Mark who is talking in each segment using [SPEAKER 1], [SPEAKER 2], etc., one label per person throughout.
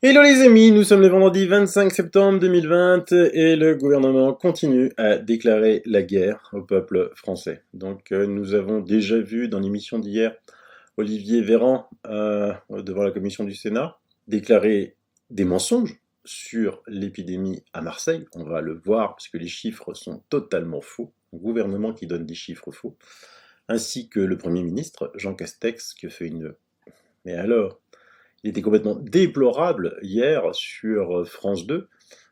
[SPEAKER 1] Hello les amis, nous sommes le vendredi 25 septembre 2020 et le gouvernement continue à déclarer la guerre au peuple français. Nous avons déjà vu dans l'émission d'hier Olivier Véran devant la commission du Sénat déclarer des mensonges sur l'épidémie à Marseille. On va le voir parce que les chiffres sont totalement faux. Un gouvernement qui donne des chiffres faux. Ainsi que le Premier ministre Jean Castex qui a fait une... Mais alors, il était complètement déplorable hier sur France 2,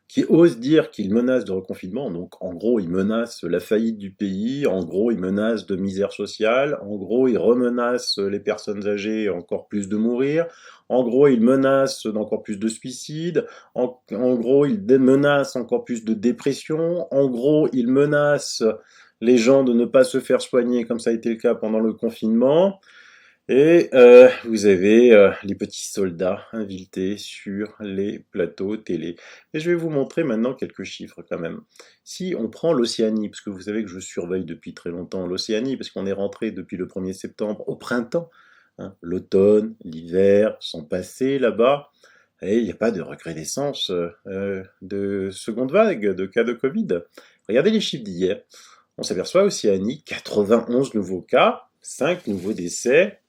[SPEAKER 1] qui ose dire qu'il menace de reconfinement. Donc, en gros, il menace la faillite du pays, en gros, il menace de misère sociale, en gros, il remenace les personnes âgées encore plus de mourir, en gros, il menace d'encore plus de suicides, en gros, il menace encore plus de dépression, en gros, il menace les gens de ne pas se faire soigner comme ça a été le cas pendant le confinement. Et vous avez les petits soldats invités sur les plateaux télé. Et je vais vous montrer maintenant quelques chiffres quand même. Si on prend l'Océanie, parce que vous savez que je surveille depuis très longtemps l'Océanie, parce qu'on est rentré depuis le 1er septembre au printemps, hein, l'automne, l'hiver sont passés là-bas, et il n'y a pas de recrudescence de seconde vague de cas de Covid. Regardez les chiffres d'hier. On s'aperçoit Océanie, 91 nouveaux cas, 5 nouveaux décès,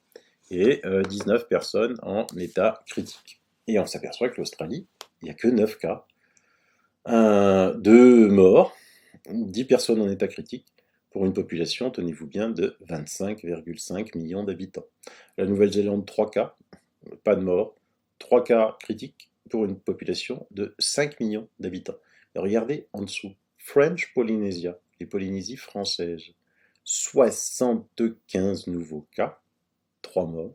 [SPEAKER 1] et 19 personnes en état critique. Et on s'aperçoit que l'Australie, il n'y a que 9 cas, 2 morts, 10 personnes en état critique, pour une population, tenez-vous bien, de 25,5 millions d'habitants. La Nouvelle-Zélande, 3 cas, pas de morts, 3 cas critiques pour une population de 5 millions d'habitants. Regardez en dessous, French Polynesia, les Polynésies françaises, 75 nouveaux cas, 3 morts,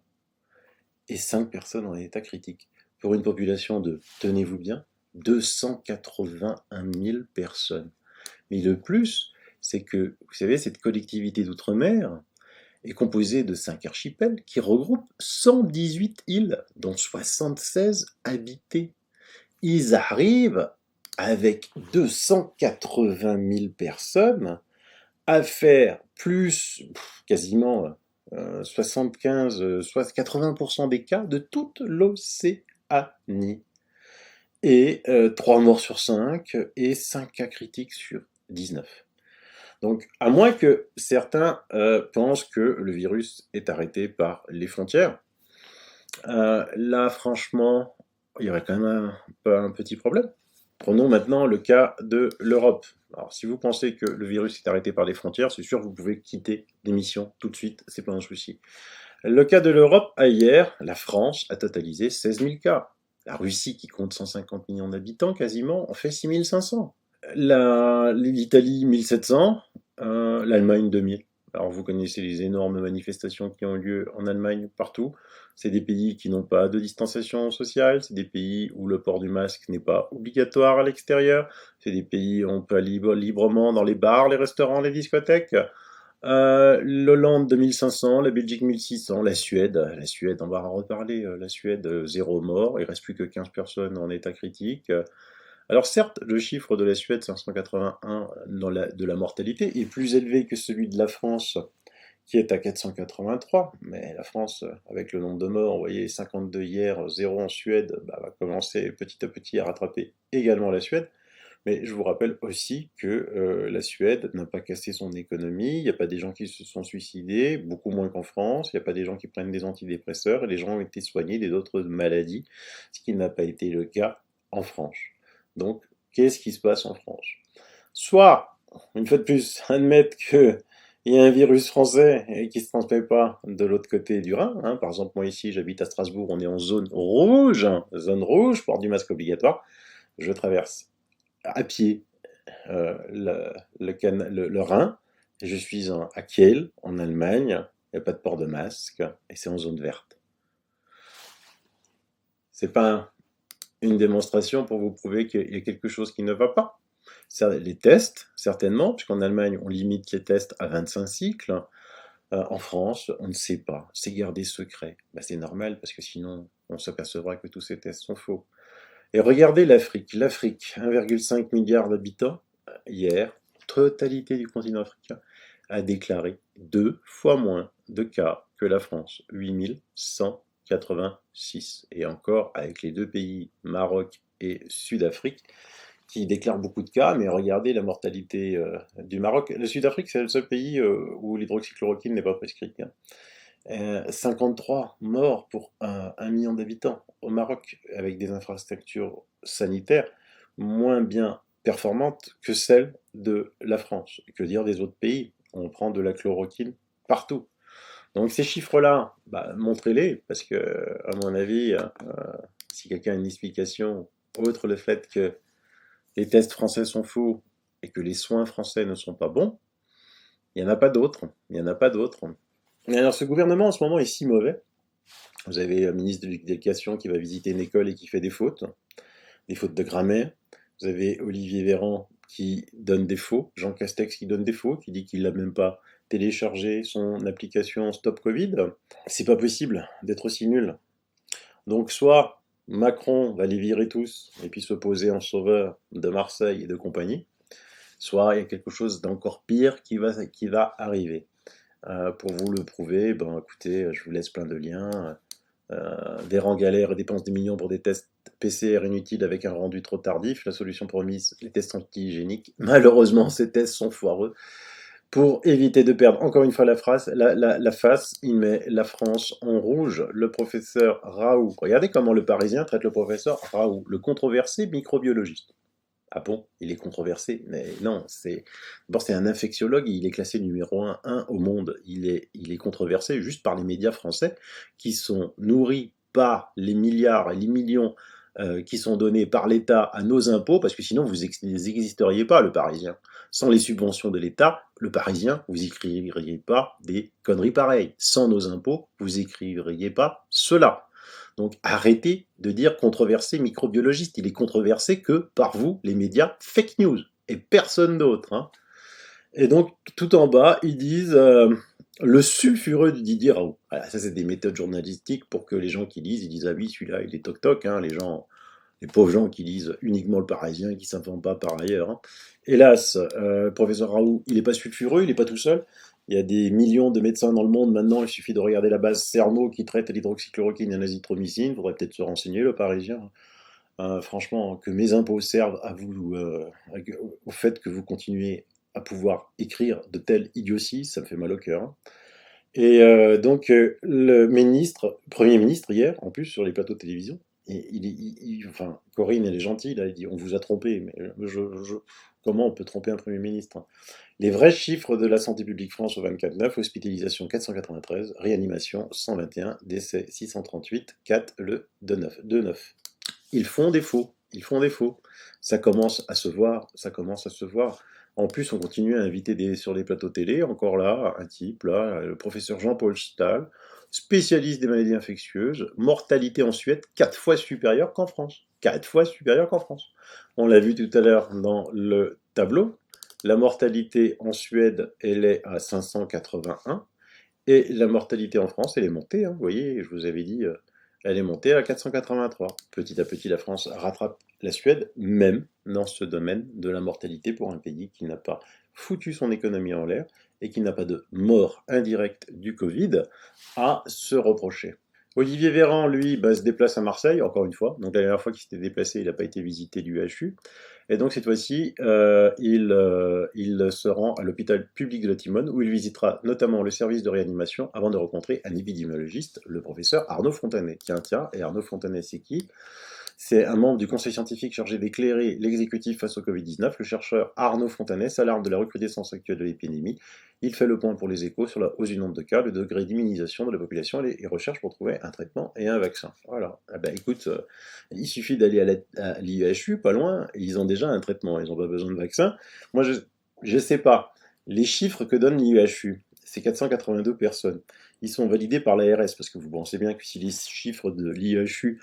[SPEAKER 1] et 5 personnes en état critique, pour une population de, tenez-vous bien, 281 000 personnes. Mais le plus, c'est que, vous savez, cette collectivité d'outre-mer est composée de 5 archipels qui regroupent 118 îles, dont 76 habitées. Ils arrivent, avec 280 000 personnes, à faire plus, quasiment 75, soit 80% des cas de toute l'Océanie. Et 3 morts sur 5 et 5 cas critiques sur 19. Donc, à moins que certains pensent que le virus est arrêté par les frontières, là, franchement, il y aurait quand même un petit problème. Prenons maintenant le cas de l'Europe. Alors, si vous pensez que le virus est arrêté par les frontières, c'est sûr que vous pouvez quitter l'émission tout de suite, c'est pas un souci. Le cas de l'Europe, hier, la France a totalisé 16 000 cas. La Russie, qui compte 150 millions d'habitants quasiment, en fait 6 500. L'Italie, 1700. L'Allemagne, 2000. Alors vous connaissez les énormes manifestations qui ont lieu en Allemagne partout. C'est des pays qui n'ont pas de distanciation sociale, c'est des pays où le port du masque n'est pas obligatoire à l'extérieur, c'est des pays où on peut aller librement dans les bars, les restaurants, les discothèques. L'Hollande 2500, la Belgique 1600, la Suède, on va en reparler, la Suède, 0 mort, il reste plus que 15 personnes en état critique. Alors certes, le chiffre de la Suède, 581 de la mortalité, est plus élevé que celui de la France, qui est à 483, mais la France, avec le nombre de morts, vous voyez, 52 hier, 0 en Suède, bah, va commencer petit à petit à rattraper également la Suède. Mais je vous rappelle aussi que la Suède n'a pas cassé son économie, il n'y a pas des gens qui se sont suicidés, beaucoup moins qu'en France, il n'y a pas des gens qui prennent des antidépresseurs, et les gens ont été soignés des autres maladies, ce qui n'a pas été le cas en France. Donc, qu'est-ce qui se passe en France? Soit, une fois de plus, admettre qu'il y a un virus français et qui ne se transmet pas de l'autre côté du Rhin. Hein. Par exemple, moi ici, j'habite à Strasbourg, on est en zone rouge, port du masque obligatoire. Je traverse à pied le Rhin, et je suis à Kiel, en Allemagne, il n'y a pas de port de masque, et c'est en zone verte. C'est pas une démonstration pour vous prouver qu'il y a quelque chose qui ne va pas. Les tests, certainement, puisqu'en Allemagne, on limite les tests à 25 cycles. En France, on ne sait pas. C'est gardé secret. Bah, c'est normal, parce que sinon, on s'apercevra que tous ces tests sont faux. Et regardez l'Afrique. L'Afrique, 1,5 milliard d'habitants, hier, totalité du continent africain, a déclaré 2 fois moins de cas que la France, 8 100 186. Et encore, avec les deux pays, Maroc et Sud-Afrique, qui déclarent beaucoup de cas, mais regardez la mortalité du Maroc. Le Sud-Afrique, c'est le seul pays où l'hydroxychloroquine n'est pas prescrite, hein. 53 morts pour 1 million d'habitants au Maroc, avec des infrastructures sanitaires moins bien performantes que celles de la France. Que dire des autres pays? On prend de la chloroquine partout. Donc ces chiffres-là, bah, montrez-les, parce que, à mon avis, si quelqu'un a une explication, outre le fait que les tests français sont faux et que les soins français ne sont pas bons, il n'y en a pas d'autres. Il n'y en a pas d'autres. Et alors ce gouvernement en ce moment est si mauvais. Vous avez un ministre de l'Éducation qui va visiter une école et qui fait des fautes de grammaire. Vous avez Olivier Véran qui donne des faux, Jean Castex qui donne des faux, qui dit qu'il n'a même pas téléchargé son application Stop Covid. C'est pas possible d'être aussi nul. Donc soit Macron va les virer tous et puis se poser en sauveur de Marseille et de compagnie, soit il y a quelque chose d'encore pire qui va arriver. Pour vous le prouver, ben, écoutez, je vous laisse plein de liens. Véran galère et dépense des millions pour des tests PCR inutiles avec un rendu trop tardif. La solution promise, les tests anti-hygiéniques. Malheureusement, ces tests sont foireux. Pour éviter de perdre encore une fois la face, il met la France en rouge. Le professeur Raoult, regardez comment le Parisien traite le professeur Raoult, le controversé microbiologiste. Ah bon, il est controversé? Mais non, d'abord c'est un infectiologue, il est classé numéro 1 au monde. Il est controversé juste par les médias français qui sont nourris par les milliards et les millions qui sont donnés par l'État à nos impôts, parce que sinon vous n'existeriez pas, le Parisien. Sans les subventions de l'État, le Parisien, vous n'écririez pas des conneries pareilles. Sans nos impôts, vous n'écririez pas cela. Donc arrêtez de dire controversé microbiologiste. Il est controversé que par vous, les médias fake news, et personne d'autre, hein. Et donc tout en bas, ils disent le sulfureux de Didier Raoult. Voilà, ça c'est des méthodes journalistiques pour que les gens qui lisent, ils disent ah oui celui-là il est toc toc, hein, les pauvres gens qui lisent uniquement le Parisien, qui ne s'informent pas par ailleurs, hein. Hélas, professeur Raoult, il n'est pas sulfureux, il n'est pas tout seul. Il y a des millions de médecins dans le monde maintenant, il suffit de regarder la base Sermo qui traite l'hydroxychloroquine et l'azithromycine, il faudrait peut-être se renseigner, le Parisien. Franchement, que mes impôts servent à vous, au fait que vous continuez à pouvoir écrire de telles idioties, ça me fait mal au cœur, hein. Et donc, le Premier ministre, hier, en plus, sur les plateaux de télévision, enfin, Corinne, elle est gentille, là, elle dit on vous a trompé, mais comment on peut tromper un Premier ministre, hein? Les vrais chiffres de la santé publique France au 24/9, hospitalisation 493, réanimation 121, décès 638, 4 le 2/9. Ils font défaut, ils font défaut. Ça commence à se voir, ça commence à se voir. En plus, on continue à inviter sur les plateaux télé, encore là, un type, là, le professeur Jean-Paul Stahl, spécialiste des maladies infectieuses, mortalité en Suède 4 fois supérieure qu'en France. 4 fois supérieure qu'en France. On l'a vu tout à l'heure dans le tableau. La mortalité en Suède, elle est à 581. Et la mortalité en France, elle est montée, hein. Vous voyez, je vous avais dit, elle est montée à 483. Petit à petit, la France rattrape la Suède, même dans ce domaine de la mortalité pour un pays qui n'a pas foutu son économie en l'air et qui n'a pas de mort indirecte du Covid à se reprocher. Olivier Véran, lui, se déplace à Marseille, encore une fois. Donc la dernière fois qu'il s'était déplacé, il n'a pas été visité l'UHU. Et donc cette fois-ci, il se rend à l'hôpital public de la Timone, où il visitera notamment le service de réanimation avant de rencontrer un épidémiologiste, le professeur Arnaud Fontanet. Tiens, et Arnaud Fontanet, c'est qui? C'est un membre du conseil scientifique chargé d'éclairer l'exécutif face au Covid-19. Le chercheur Arnaud Fontanet s'alarme de la recrudescence actuelle de l'épidémie. Il fait le point pour les Échos sur la hausse du nombre de cas, le degré d'immunisation de la population et les recherches pour trouver un traitement et un vaccin. Voilà. Ah ben, écoute, il suffit d'aller à l'IHU, pas loin, et ils ont déjà un traitement, ils n'ont pas besoin de vaccin. Moi, je sais pas. Les chiffres que donne l'IHU, c'est 482 personnes. Ils sont validés par l'ARS, parce que vous pensez bien que si les chiffres de l'IHU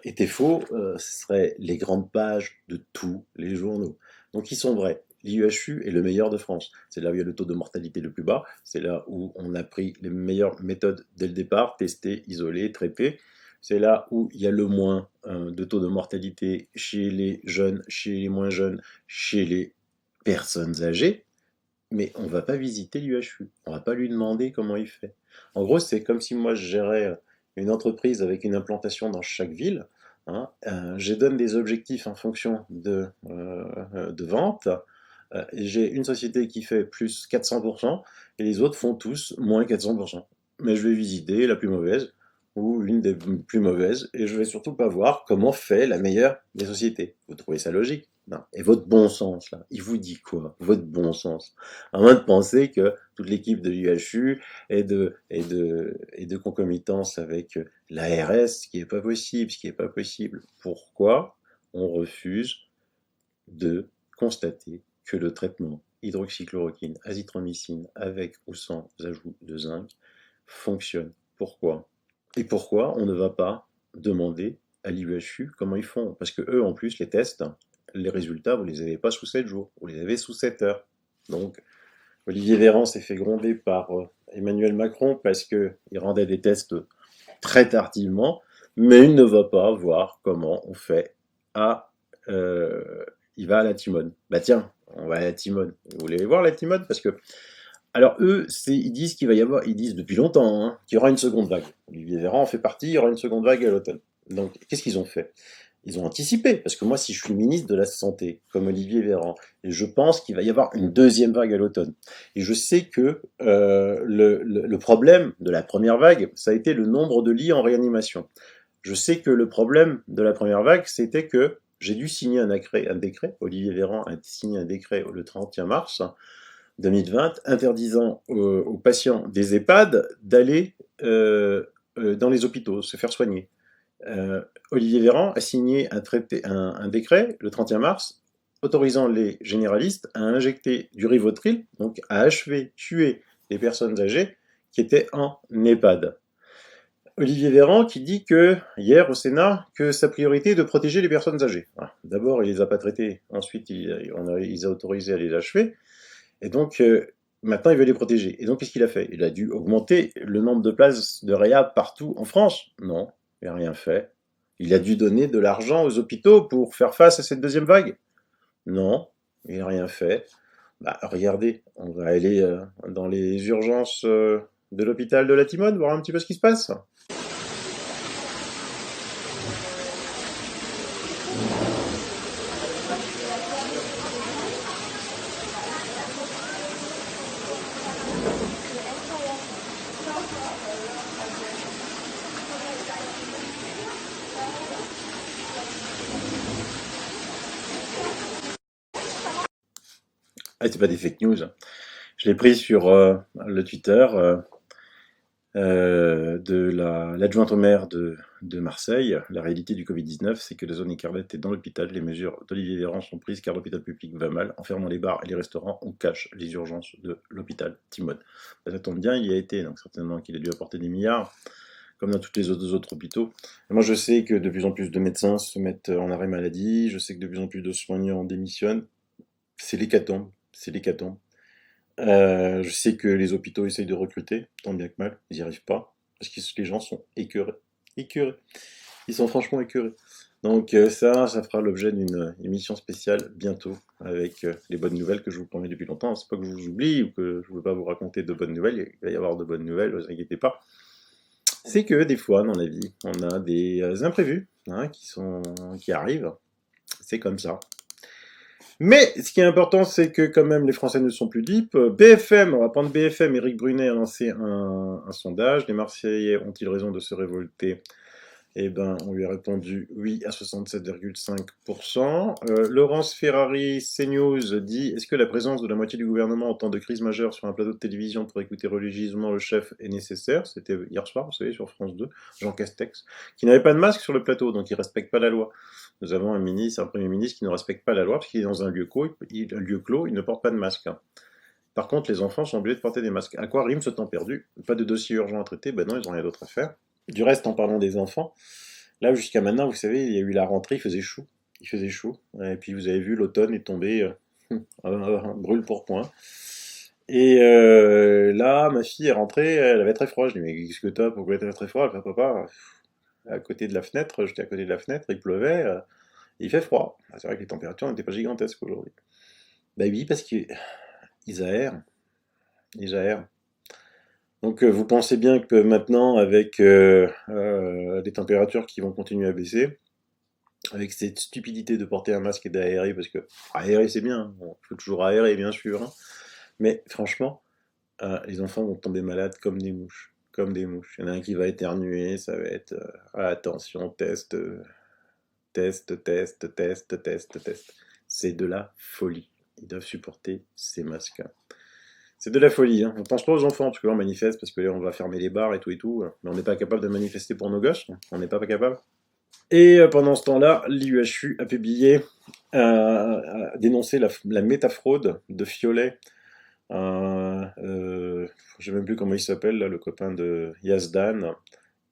[SPEAKER 1] étaient faux, ce seraient les grandes pages de tous les journaux. Donc ils sont vrais. L'IHU est le meilleur de France. C'est là où il y a le taux de mortalité le plus bas. C'est là où on a pris les meilleures méthodes dès le départ, tester, isoler, traiter. C'est là où il y a le moins de taux de mortalité chez les jeunes, chez les moins jeunes, chez les personnes âgées. Mais on va pas visiter l'UHU. On va pas lui demander comment il fait. En gros, c'est comme si moi je gérais une entreprise avec une implantation dans chaque ville, hein, je donne des objectifs en fonction de vente, j'ai une société qui fait plus 400%, et les autres font tous moins 400%. Mais je vais visiter la plus mauvaise, ou une des plus mauvaises, et je vais surtout pas voir comment fait la meilleure des sociétés. Vous trouvez ça logique? Non. Et votre bon sens, là, il vous dit quoi? Votre bon sens. À moins de penser que toute l'équipe de l'UHU et de concomitance avec l'ARS, ce qui n'est pas possible, ce qui n'est pas possible. Pourquoi on refuse de constater que le traitement hydroxychloroquine, azithromycine, avec ou sans ajout de zinc, fonctionne? Pourquoi? Et pourquoi on ne va pas demander à l'IUHU comment ils font? Parce que eux, en plus, les tests, les résultats, vous ne les avez pas sous 7 jours, vous les avez sous 7 heures. Donc, Olivier Véran s'est fait gronder par Emmanuel Macron parce qu'il rendait des tests très tardivement, mais il ne va pas voir comment on fait à... il va à la Timone. Bah tiens, on va à la Timone. Vous voulez voir la Timone? Parce que alors eux, ils disent qu'il va y avoir, ils disent depuis longtemps, hein, qu'il y aura une seconde vague. Olivier Véran en fait partie, il y aura une seconde vague à l'automne. Donc qu'est-ce qu'ils ont fait? Ils ont anticipé, parce que moi si je suis ministre de la Santé, comme Olivier Véran, et je pense qu'il va y avoir une deuxième vague à l'automne. Et je sais que le problème de la première vague, ça a été le nombre de lits en réanimation. Je sais que le problème de la première vague, c'était que j'ai dû signer un décret, Olivier Véran a signé un décret le 31 mars, 2020 interdisant aux patients des EHPAD d'aller dans les hôpitaux, se faire soigner. Olivier Véran a signé un décret le 31 mars autorisant les généralistes à injecter du Rivotril, donc à achever, tuer les personnes âgées qui étaient en EHPAD. Olivier Véran qui dit que, hier au Sénat, que sa priorité est de protéger les personnes âgées. D'abord, il les a pas traitées, ensuite, il a autorisé à les achever. Et donc, maintenant, il veut les protéger. Et donc, qu'est-ce qu'il a fait? Il a dû augmenter le nombre de places de réhab partout en France? Non, il n'a rien fait. Il a dû donner de l'argent aux hôpitaux pour faire face à cette deuxième vague? Non, il n'a rien fait. Bah, regardez, on va aller dans les urgences de l'hôpital de la Timone, voir un petit peu ce qui se passe. Ah, c'est pas des fake news. Je l'ai pris sur le Twitter de l'adjointe au maire de Marseille. La réalité du Covid-19, c'est que la zone écarlate est dans l'hôpital. Les mesures d'Olivier Véran sont prises car l'hôpital public va mal. En fermant les bars et les restaurants, on cache les urgences de l'hôpital Timone. Ça tombe bien, il y a été, donc certainement qu'il a dû apporter des milliards, comme dans tous les autres hôpitaux. Et moi, je sais que de plus en plus de médecins se mettent en arrêt maladie. Je sais que de plus en plus de soignants démissionnent. C'est l'hécatombe. C'est l'hécatombe. Je sais que les hôpitaux essayent de recruter, tant bien que mal, ils n'y arrivent pas, parce que les gens sont écœurés. Écœurés. Ils sont franchement écœurés. Donc ça fera l'objet d'une émission spéciale bientôt, avec les bonnes nouvelles que je vous promets depuis longtemps. C'est pas que je vous oublie ou que je ne veux pas vous raconter de bonnes nouvelles, il va y avoir de bonnes nouvelles, ne vous inquiétez pas. C'est que des fois, dans la vie, on a des imprévus hein, qui arrivent. C'est comme ça. Mais ce qui est important, c'est que quand même les Français ne sont plus dupes. BFM, on va prendre BFM, Éric Brunet a lancé un sondage. Les Marseillais ont-ils raison de se révolter? Eh ben, on lui a répondu oui à 67,5%. Laurence Ferrari, CNews, dit: est-ce que la présence de la moitié du gouvernement en temps de crise majeure sur un plateau de télévision pour écouter religieusement le chef est nécessaire? C'était hier soir, vous savez, sur France 2, Jean Castex, qui n'avait pas de masque sur le plateau, donc il ne respecte pas la loi. Nous avons un Premier ministre qui ne respecte pas la loi parce qu'il est dans un lieu clos, il ne porte pas de masque. Par contre, les enfants sont obligés de porter des masques. À quoi rime ce temps perdu? Pas de dossier urgent à traiter? Ben non, ils n'ont rien d'autre à faire. Du reste, en parlant des enfants, là, jusqu'à maintenant, vous savez, il y a eu la rentrée, il faisait chaud. Il faisait chaud. Et puis, vous avez vu, l'automne est tombé brûle pour point. Et là, ma fille est rentrée, elle avait très froid. Je lui ai dit: mais qu'est-ce que t'as? Pourquoi t'as très froid? Elle fait: papa, à côté de la fenêtre, j'étais à côté de la fenêtre, il pleuvait, il fait froid. C'est vrai que les températures n'étaient pas gigantesques aujourd'hui. Bah oui, parce qu'ils aèrent. Ils aèrent. Donc vous pensez bien que maintenant, avec des températures qui vont continuer à baisser, avec cette stupidité de porter un masque et d'aérer, parce que aérer c'est bien, bon, il faut toujours aérer bien sûr, hein, mais franchement, les enfants vont tomber malades comme des mouches. Comme des mouches. Il y en a un qui va éternuer, ça va être attention, test, test. C'est de la folie. Ils doivent supporter ces masques. C'est de la folie. Hein. On pense pas aux enfants, parce que là on manifeste, parce que là on va fermer les bars et tout, mais on n'est pas capable de manifester pour nos gosses. On n'est pas capable. Et pendant ce temps-là, l'IUHU a publié, a dénoncé la métafraude de Fiolet. Je ne sais même plus comment il s'appelle, là, le copain de Yazdan.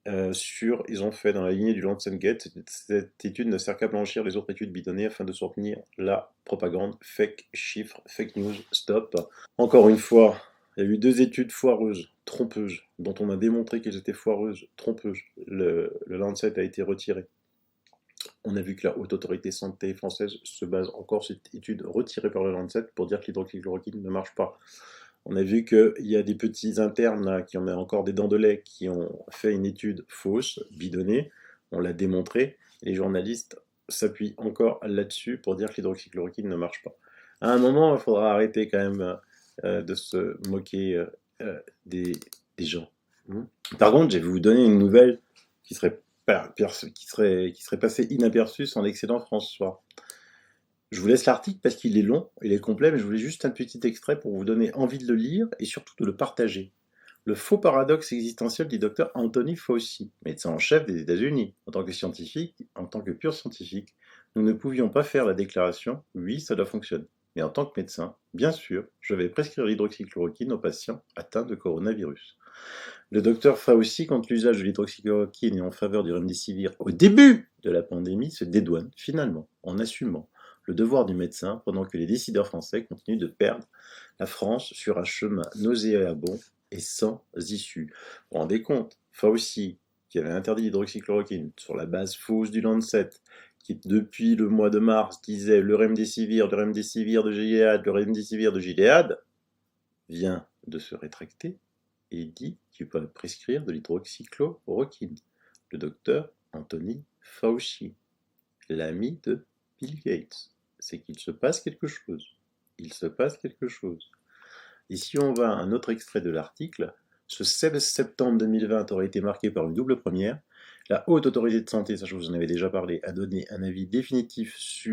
[SPEAKER 1] Ils ont fait dans la lignée du Lancet Gate, cette étude ne sert qu'à blanchir les autres études bidonnées afin de soutenir la propagande, fake chiffres, fake news, stop. Encore une fois, il y a eu 2 études foireuses, trompeuses, dont on a démontré qu'elles étaient foireuses, trompeuses. Le Lancet a été retiré. On a vu que la Haute Autorité Santé française se base encore sur cette étude retirée par le Lancet pour dire que l'hydroxychloroquine ne marche pas. On a vu qu'il y a des petits internes là, qui ont encore des dents de lait qui ont fait une étude fausse, bidonnée. On l'a démontré. Les journalistes s'appuient encore là-dessus pour dire que l'hydroxychloroquine ne marche pas. À un moment, il faudra arrêter quand même de se moquer des, des gens. Par contre, je vais vous donner une nouvelle qui serait, qui serait passée inaperçue sans l'excellent François. Je vous laisse l'article parce qu'il est long, il est complet, mais je voulais juste un petit extrait pour vous donner envie de le lire et surtout de le partager. Le faux paradoxe existentiel du docteur Anthony Fauci, médecin en chef des États-Unis. En tant que scientifique, en tant que pur scientifique, nous ne pouvions pas faire la déclaration « oui, ça doit fonctionner ». Mais en tant que médecin, bien sûr, je vais prescrire l'hydroxychloroquine aux patients atteints de coronavirus. Le docteur Fauci, contre l'usage de l'hydroxychloroquine et en faveur du remdesivir au début de la pandémie, se dédouane finalement en assumant le devoir du médecin pendant que les décideurs français continuent de perdre la France sur un chemin nauséabond et sans issue. Vous vous rendez compte, Fauci, qui avait interdit l'hydroxychloroquine sur la base fausse du Lancet, qui depuis le mois de mars disait le remdesivir de Gilead, le remdesivir de Gilead, vient de se rétracter et dit qu'il peut prescrire de l'hydroxychloroquine. Le docteur Anthony Fauci, l'ami de Bill Gates. C'est qu'il se passe quelque chose. Il se passe quelque chose. Et si on va à un autre extrait de l'article, ce 16 septembre 2020 aurait été marqué par une double première. La Haute Autorité de Santé, ça je vous en avais déjà parlé, a donné un avis définitif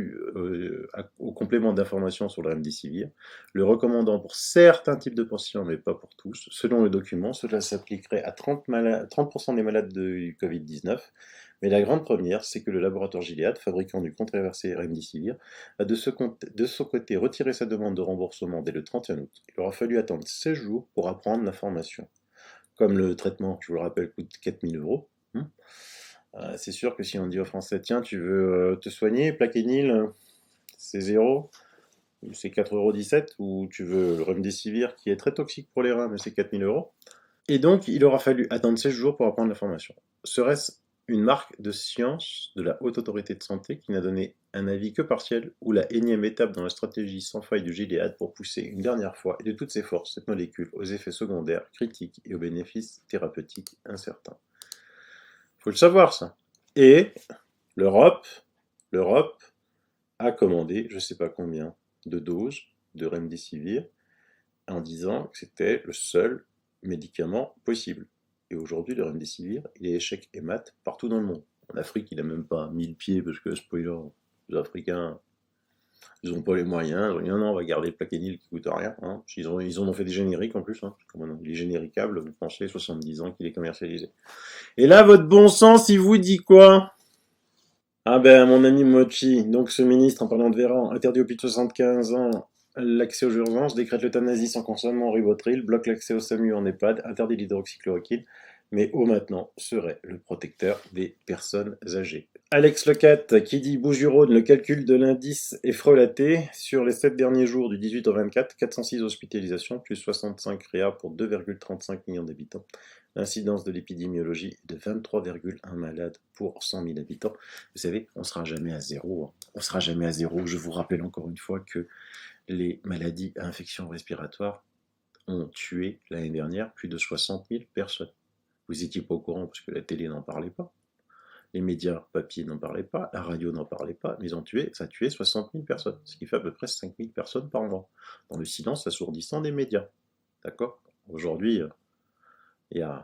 [SPEAKER 1] au complément d'information sur le remdesivir, le recommandant pour certains types de patients, mais pas pour tous. Selon le document, cela s'appliquerait à 30% des malades de Covid-19. Mais la grande première, c'est que le laboratoire Gilead, fabricant du controversé remdesivir, a de son côté retiré sa demande de remboursement dès le 31 août. Il aura fallu attendre 16 jours pour apprendre l'information. Comme le traitement, je vous le rappelle, coûte 4 000 €, c'est sûr que si on dit aux Français, tiens, tu veux te soigner, Plaquenil, c'est 0, c'est 4,17 €, ou tu veux le remdesivir qui est très toxique pour les reins, mais c'est 4 000 €. Et donc, il aura fallu attendre 16 jours pour apprendre l'information. Serait-ce une marque de science de la Haute Autorité de Santé qui n'a donné un avis que partiel ou la énième étape dans la stratégie sans faille du Gilead pour pousser une dernière fois et de toutes ses forces cette molécule aux effets secondaires critiques et aux bénéfices thérapeutiques incertains? Faut le savoir, ça. Et l'Europe a commandé je ne sais pas combien de doses de remdesivir en disant que c'était le seul médicament possible. Et aujourd'hui, le remdesivir, il est échec et mat partout dans le monde. En Afrique, il n'a même pas mis le pied parce que, spoiler, les Africains, ils n'ont pas les moyens. Ils ont dit non, on va garder le Plaquenil qui coûte rien. Hein. Ils en ont fait des génériques en plus. Hein. Il est généricable, vous pensez, 70 ans qu'il est commercialisé. Et là, votre bon sens, il vous dit quoi? Ah ben, mon ami Mochi, donc ce ministre, en parlant de Véran, interdit aux plus de 75 ans l'accès aux urgences, décrète l'euthanasie sans consentement en Rivotril, bloque l'accès au SAMU en EHPAD, interdit l'hydroxychloroquine, mais maintenant serait le protecteur des personnes âgées. Alex Lecat, qui dit Bouches-du-Rhône, le calcul de l'indice est frelaté. Sur les 7 derniers jours du 18 au 24, 406 hospitalisations, plus 65 réa pour 2,35 millions d'habitants. L'incidence de l'épidémiologie est de 23,1 malades pour 100 000 habitants. Vous savez, on ne sera jamais à zéro. Hein. On ne sera jamais à zéro. Je vous rappelle encore une fois que les maladies à infection respiratoire ont tué l'année dernière plus de 60 000 personnes. Vous n'étiez pas au courant parce que la télé n'en parlait pas, les médias papier n'en parlaient pas, la radio n'en parlait pas, mais ça a tué 60 000 personnes, ce qui fait à peu près 5 000 personnes par mois, dans le silence assourdissant des médias. D'accord? Aujourd'hui, il y a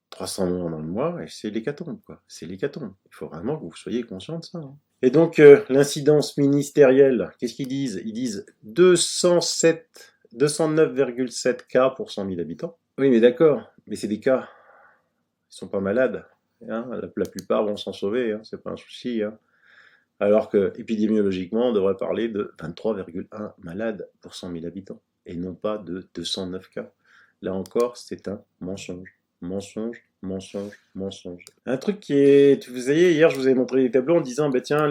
[SPEAKER 1] 300 morts dans le mois, et c'est l'hécatombe, quoi. C'est l'hécatombe. Il faut vraiment que vous soyez conscient de ça. Hein. Et donc, l'incidence ministérielle, qu'est-ce qu'ils disent? Ils disent 209,7 cas pour 100 000 habitants. Oui, mais d'accord, mais c'est des cas. Ils sont pas malades. Hein, la plupart vont s'en sauver, hein, c'est pas un souci. Hein. Alors que, épidémiologiquement, on devrait parler de 23,1 malades pour 100 000 habitants, et non pas de 209 cas. Là encore, c'est un mensonge. Mensonge, mensonge, mensonge. Un truc qui est... Vous voyez, hier, je vous avais montré les tableaux en disant, bah tiens,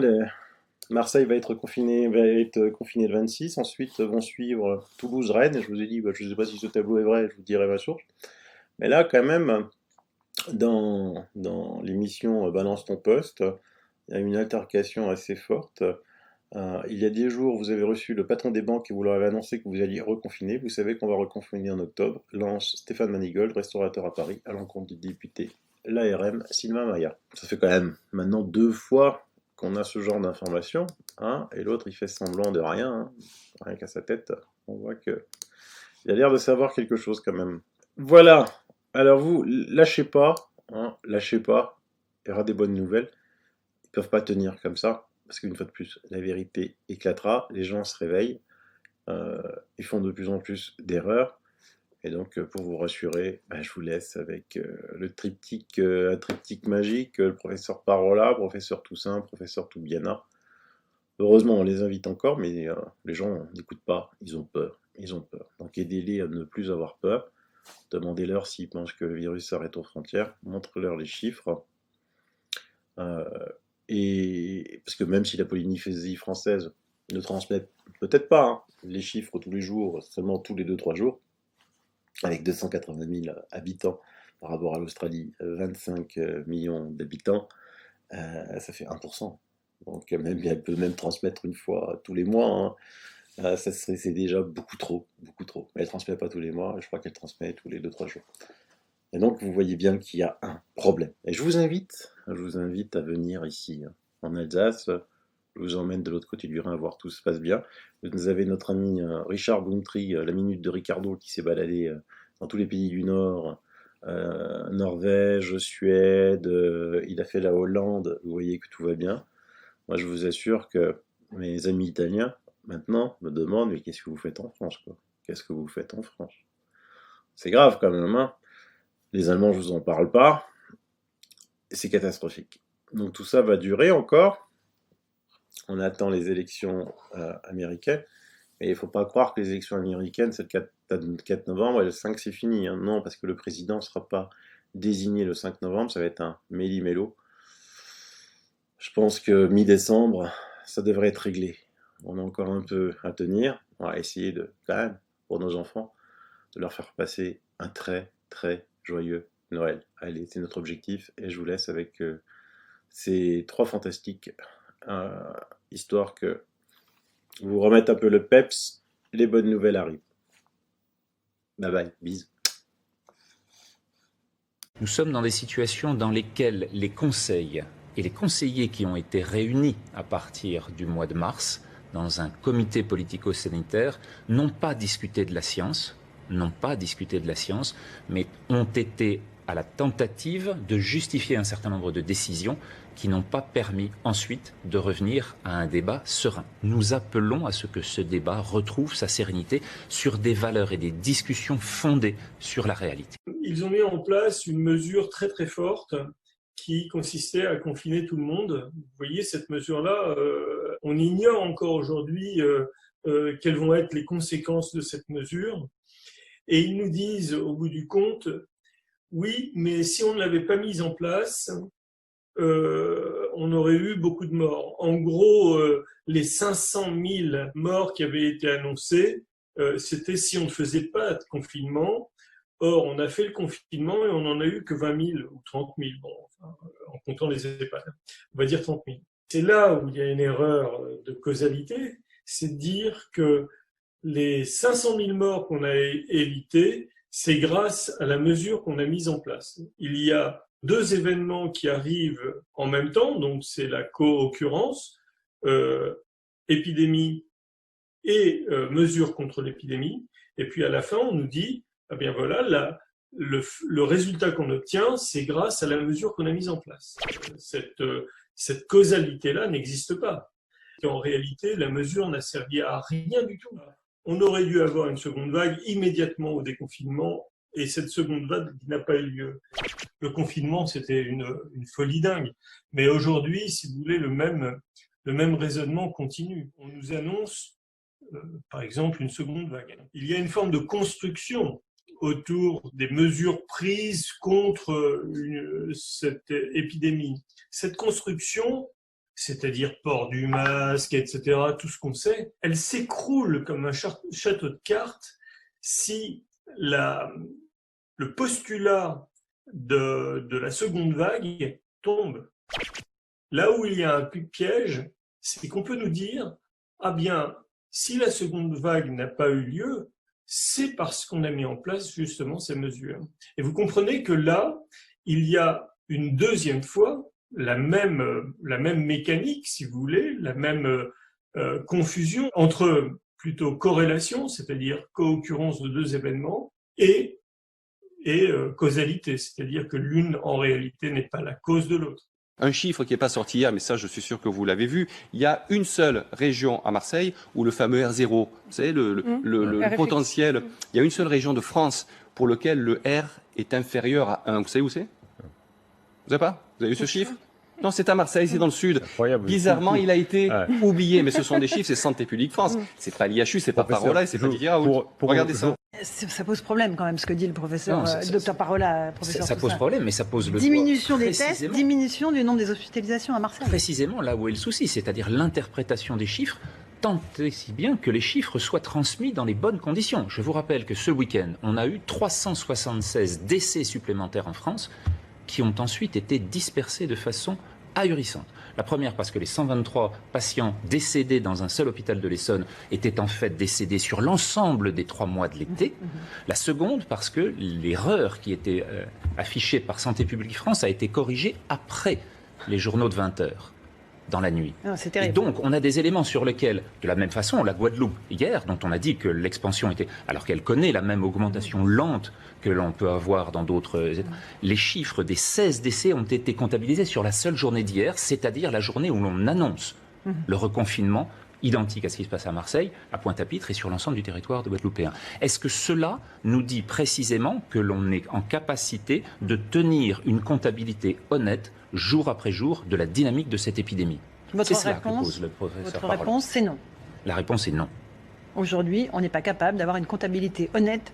[SPEAKER 1] Marseille va être confiné le 26, ensuite vont suivre Toulouse, Rennes, et je vous ai dit, bah, je ne sais pas si ce tableau est vrai, je vous dirai ma source. Mais là, quand même, dans l'émission Balance ton poste, il y a une altercation assez forte. Il y a des jours, vous avez reçu le patron des banques et vous leur avez annoncé que vous alliez reconfiner. Vous savez qu'on va reconfiner en octobre. Lance Stéphane Manigold, restaurateur à Paris, à l'encontre du député l'ARM Sylvain Maillard. Ça fait quand même maintenant 2 fois qu'on a ce genre d'informations. Hein, et l'autre, il fait semblant de rien. Hein, rien qu'à sa tête. On voit que il a l'air de savoir quelque chose quand même. Voilà. Alors vous, lâchez pas. Hein, lâchez pas. Il y aura des bonnes nouvelles. Ils peuvent pas tenir comme ça. Parce qu'une fois de plus, la vérité éclatera, les gens se réveillent, ils font de plus en plus d'erreurs, et donc pour vous rassurer, je vous laisse avec un triptyque magique, le professeur Parola, professeur Toussaint, professeur Toubiana. Heureusement, on les invite encore, mais les gens n'écoutent pas, ils ont peur, Donc aidez-les à ne plus avoir peur, demandez-leur s'ils pensent que le virus s'arrête aux frontières, montrez-leur les chiffres, et parce que même si la Polynésie française ne transmet peut-être pas hein, les chiffres tous les jours, seulement tous les 2-3 jours, avec 280 000 habitants par rapport à l'Australie, 25 millions d'habitants, ça fait 1%. Donc même, elle peut même transmettre une fois tous les mois. Hein. C'est déjà beaucoup trop, beaucoup trop. Mais elle ne transmet pas tous les mois, je crois qu'elle transmet tous les 2-3 jours. Et donc, vous voyez bien qu'il y a un problème. Et je vous invite à venir ici, hein, en Alsace. Je vous emmène de l'autre côté du Rhin, voir tout se passe bien. Vous avez notre ami Richard Gountry, la minute de Ricardo, qui s'est baladé dans tous les pays du Nord, Norvège, Suède, il a fait la Hollande, vous voyez que tout va bien. Moi, je vous assure que mes amis italiens, maintenant, me demandent, mais qu'est-ce que vous faites en France, quoi? Qu'est-ce que vous faites en France? C'est grave quand même, hein. Les Allemands, je vous en parle pas. C'est catastrophique. Donc tout ça va durer encore. On attend les élections américaines. Mais il ne faut pas croire que les élections américaines, c'est le 4 novembre et le 5 c'est fini. Hein. Non, parce que le président ne sera pas désigné le 5 novembre, ça va être un méli-mélo. Je pense que mi-décembre, ça devrait être réglé. On a encore un peu à tenir. On va essayer de, quand même, pour nos enfants, de leur faire passer un très, très joyeux Noël. Allez, c'est notre objectif et je vous laisse avec ces 3 fantastiques, histoire que vous remettent un peu le peps, les bonnes nouvelles arrivent. Bye bye, bisous.
[SPEAKER 2] Nous sommes dans des situations dans lesquelles les conseils et les conseillers qui ont été réunis à partir du mois de mars dans un comité politico-sanitaire n'ont pas discuté de la science, mais ont été à la tentative de justifier un certain nombre de décisions qui n'ont pas permis ensuite de revenir à un débat serein. Nous appelons à ce que ce débat retrouve sa sérénité sur des valeurs et des discussions fondées sur la réalité.
[SPEAKER 3] Ils ont mis en place une mesure très très forte qui consistait à confiner tout le monde. Vous voyez, cette mesure-là, on ignore encore aujourd'hui quelles vont être les conséquences de cette mesure. Et ils nous disent, au bout du compte, oui, mais si on ne l'avait pas mise en place, on aurait eu beaucoup de morts. En gros, les 500 000 morts qui avaient été annoncés, c'était si on ne faisait pas de confinement. Or, on a fait le confinement et on n'en a eu que 20 000 ou 30 000, bon, enfin, en comptant les EHPAD. On va dire 30 000. C'est là où il y a une erreur de causalité, c'est de dire que Les 500 000 morts qu'on a évités, c'est grâce à la mesure qu'on a mise en place. Il y a 2 événements qui arrivent en même temps, donc c'est la co-occurrence, épidémie et mesures contre l'épidémie. Et puis à la fin, on nous dit, eh bien voilà, le résultat qu'on obtient, c'est grâce à la mesure qu'on a mise en place. Cette causalité-là n'existe pas. Et en réalité, la mesure n'a servi à rien du tout. On aurait dû avoir une seconde vague immédiatement au déconfinement, et cette seconde vague n'a pas eu lieu. Le confinement, c'était une folie dingue. Mais aujourd'hui, si vous voulez, le même raisonnement continue. On nous annonce, par exemple, une seconde vague. Il y a une forme de construction autour des mesures prises contre cette épidémie. Cette construction, c'est-à-dire port du masque, etc., tout ce qu'on sait, elle s'écroule comme un château de cartes si le postulat de la seconde vague tombe. Là où il y a un piège, c'est qu'on peut nous dire, ah bien, si la seconde vague n'a pas eu lieu, c'est parce qu'on a mis en place justement ces mesures. Et vous comprenez que là, il y a une deuxième fois la même mécanique, si vous voulez, la même confusion entre plutôt corrélation, c'est-à-dire co-occurrence de 2 événements, et causalité, c'est-à-dire que l'une en réalité n'est pas la cause de l'autre.
[SPEAKER 4] Un chiffre qui n'est pas sorti hier, mais ça je suis sûr que vous l'avez vu, il y a une seule région à Marseille où le fameux R0, vous savez, le potentiel, il y a une seule région de France pour laquelle le R est inférieur à 1. Vous savez où c'est? Vous savez pas? Vous avez vu ce chiffre? Non, c'est à Marseille, c'est dans le sud. Bizarrement, il a été oublié, mais ce sont des chiffres, c'est Santé publique France. C'est pas l'IHU, c'est pas Parola, c'est pas Didier Raoult. Regardez ça.
[SPEAKER 5] Ça pose problème quand même, ce que dit le professeur, docteur Parola.
[SPEAKER 2] Ça pose problème, mais ça pose le
[SPEAKER 5] diminution des tests, diminution du nombre des hospitalisations à Marseille.
[SPEAKER 2] Précisément là où est le souci, c'est-à-dire l'interprétation des chiffres, tant et si bien que les chiffres soient transmis dans les bonnes conditions. Je vous rappelle que ce week-end, on a eu 376 décès supplémentaires en France qui ont ensuite été dispersés de façon ahurissante. La première parce que les 123 patients décédés dans un seul hôpital de l'Essonne étaient en fait décédés sur l'ensemble des 3 mois de l'été. La seconde parce que l'erreur qui était affichée par Santé publique France a été corrigée après les journaux de 20 heures. Dans la nuit.
[SPEAKER 5] Non, c'est terrible.
[SPEAKER 2] Et donc, on a des éléments sur lesquels, de la même façon, la Guadeloupe, hier, dont on a dit que l'expansion était... Alors qu'elle connaît la même augmentation lente que l'on peut avoir dans d'autres États. Les chiffres des 16 décès ont été comptabilisés sur la seule journée d'hier, c'est-à-dire la journée où l'on annonce le reconfinement, identique à ce qui se passe à Marseille, à Pointe-à-Pitre et sur l'ensemble du territoire de guadeloupéen. Est-ce que cela nous dit précisément que l'on est en capacité de tenir une comptabilité honnête jour après jour de la dynamique de cette épidémie? C'est cela que pose le professeur Parola.
[SPEAKER 5] Votre réponse, c'est non.
[SPEAKER 2] La réponse est non.
[SPEAKER 5] Aujourd'hui, on n'est pas capable d'avoir une comptabilité honnête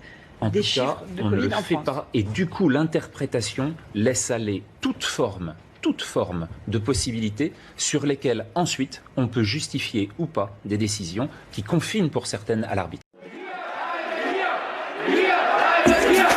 [SPEAKER 5] des chiffres de Covid en France.
[SPEAKER 2] Et du coup, l'interprétation laisse aller toute forme de possibilités sur lesquelles ensuite on peut justifier ou pas des décisions qui confinent pour certaines à l'arbitre.